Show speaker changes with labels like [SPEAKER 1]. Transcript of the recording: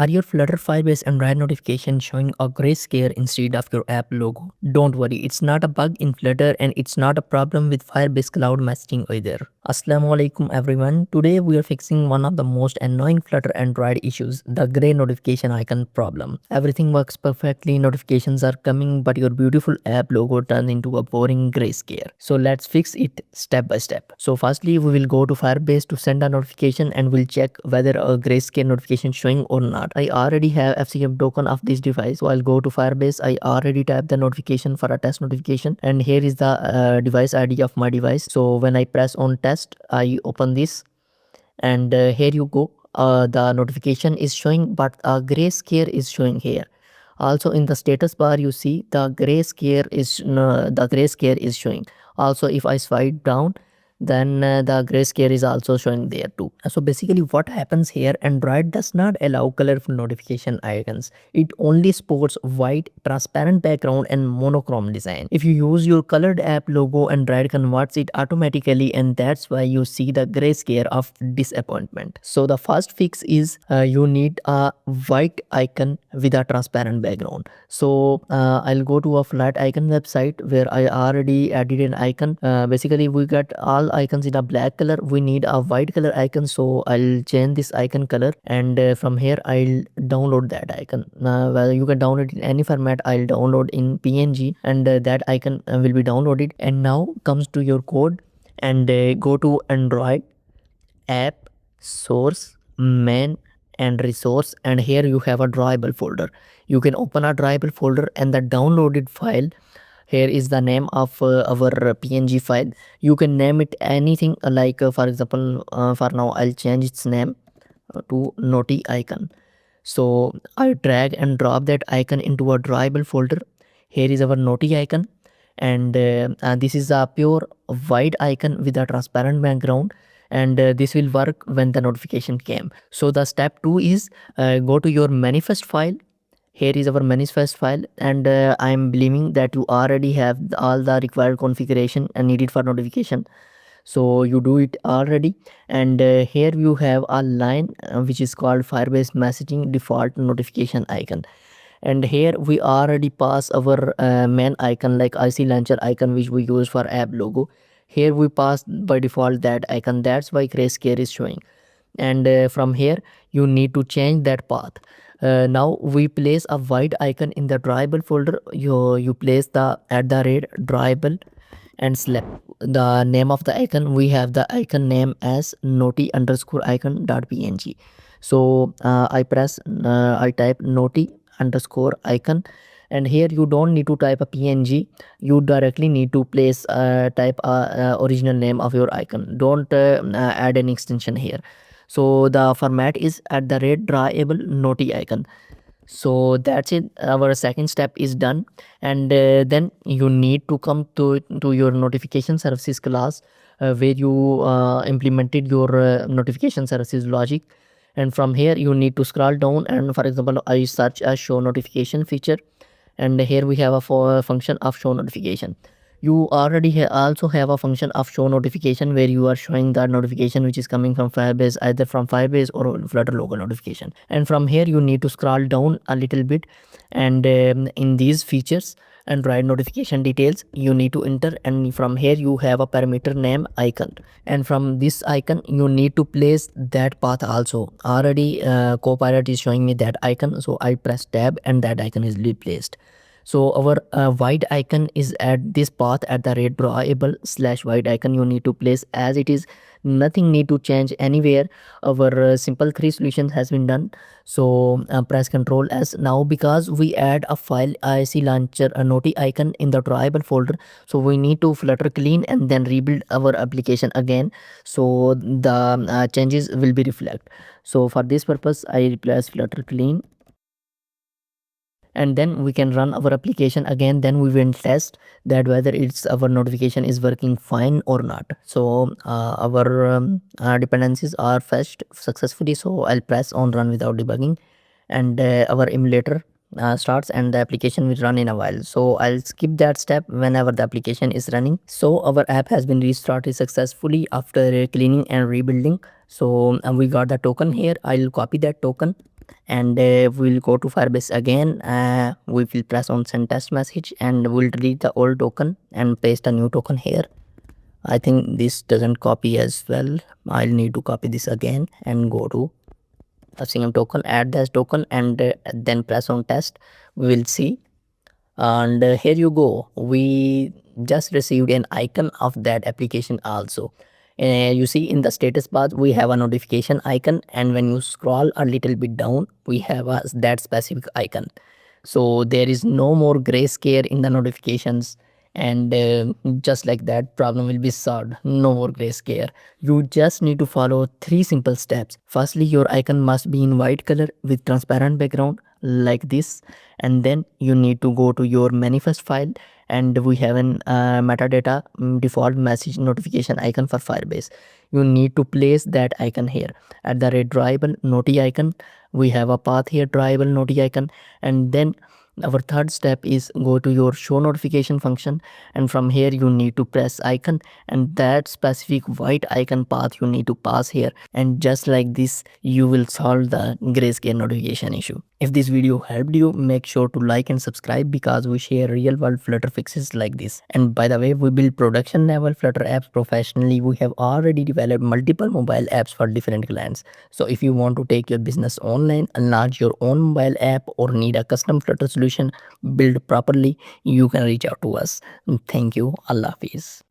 [SPEAKER 1] Are your Flutter Firebase Android notifications showing a grayscale instead of your app logo? Don't worry, it's not a bug in Flutter and it's not a problem with Firebase Cloud messaging either. Assalamualaikum everyone. Today we are fixing one of the most annoying Flutter Android issues, the gray notification icon problem. Everything works perfectly, notifications are coming, but your beautiful app logo turns into a boring grayscale. So let's fix it step by step. So firstly, we will go to Firebase to send a notification and we'll check whether a grayscale notification showing or not. I already have FCM token of this device, so I'll go to Firebase. I already type the notification for a test notification, and here is the device ID of my device. So when I press on test, I open this, and here you go. The notification is showing, but a grayscale is showing here. Also in the status bar, you see the grayscale is showing. Also, if I swipe down, then the grayscale is also showing there too. So basically what happens here, Android does not allow colorful notification icons. It only supports white, transparent background and monochrome design. If you use your colored app logo, Android converts it automatically, and that's why you see the grayscale of disappointment. So the first fix is you need a white icon with a transparent background. So I'll go to a flat icon website where I already added an icon. Basically we got all icons in a black color. We need a white color icon, so I'll change this icon color, and from here I'll download that icon. Well, you can download it in any format. I'll download in PNG, and that icon will be downloaded. And now comes to your code, and go to Android app source main and resource, and here you have a drawable folder. You can open a drawable folder, and the downloaded file, here is the name of our PNG file. You can name it anything, like for example, for now I'll change its name to noti icon. So I drag and drop that icon into a drawable folder. Here is our noti icon, and this is a pure white icon with a transparent background, and this will work when the notification came. So the step 2 is go to your manifest file. Here is our manifest file, and I am believing that you already have all the required configuration needed for notification. So you do it already, and here you have a line which is called Firebase messaging default notification icon. And here we already pass our main icon, like IC launcher icon, which we use for app logo. Here we pass by default that icon. That's why grayscale is showing, and from here you need to change that path. Now we place a white icon in the drawable folder. You place the @drawable and select the name of the icon. We have the icon name as noti underscore icon dot png. So I type noti underscore icon, and here you don't need to type a png. You directly need to place type original name of your icon. Don't add any extension here. So the format is @drawable noti icon. So that's it. Our second step is done, and then you need to come to your notification services class, where you implemented your notification services logic. And from here you need to scroll down, and for example I search a show notification feature, and here we have a function of show notification. You already also have a function of show notification, where you are showing the notification which is coming from Firebase, either from Firebase or Flutter local notification. And from here you need to scroll down a little bit, and in these features Android notification details you need to enter, and from here you have a parameter name icon, and from this icon you need to place that path also. Already Copilot is showing me that icon, so I press tab and that icon is replaced. So our white icon is at this path @drawable / white icon. You need to place as it is. Nothing need to change anywhere. Our simple 3 solutions has been done. So press Ctrl S. Now because we add a file IC launcher a noti icon in the drawable folder, so we need to Flutter clean and then rebuild our application again, so the changes will be reflect. So for this purpose I replace Flutter clean, and then we can run our application again. Then we will test that whether it's our notification is working fine or not. So our dependencies are fetched successfully, so I'll press on run without debugging, and our emulator starts and the application will run in a while. So I'll skip that step whenever the application is running. So our app has been restarted successfully after cleaning and rebuilding. So we got the token here. I'll copy that token and we'll go to Firebase again. We will press on send test message and we'll delete the old token and paste a new token here. I think this doesn't copy as well. I'll need to copy this again and go to a single token, add this token, and then press on test. We will see, and here you go, we just received an icon of that application also. You see in the status bar we have a notification icon, and when you scroll a little bit down we have that specific icon. So there is no more grayscale in the notifications, and just like that problem will be solved. No more grayscale. You just need to follow three simple steps. Firstly, your icon must be in white color with transparent background like this, and then you need to go to your manifest file, and we have an metadata default message notification icon for Firebase. You need to place that icon here at the red drawable noti icon. We have a path here, drawable noti icon, and then our third step is go to your show notification function, and from here you need to press icon, and that specific white icon path you need to pass here, and just like this you will solve the grayscale notification issue. If this video helped you, make sure to like and subscribe because we share real world Flutter fixes like this. And by the way, we build production level Flutter apps professionally. We have already developed multiple mobile apps for different clients. So if you want to take your business online and launch your own mobile app or need a custom Flutter solution built properly, you can reach out to us. Thank you. Allah Hafiz.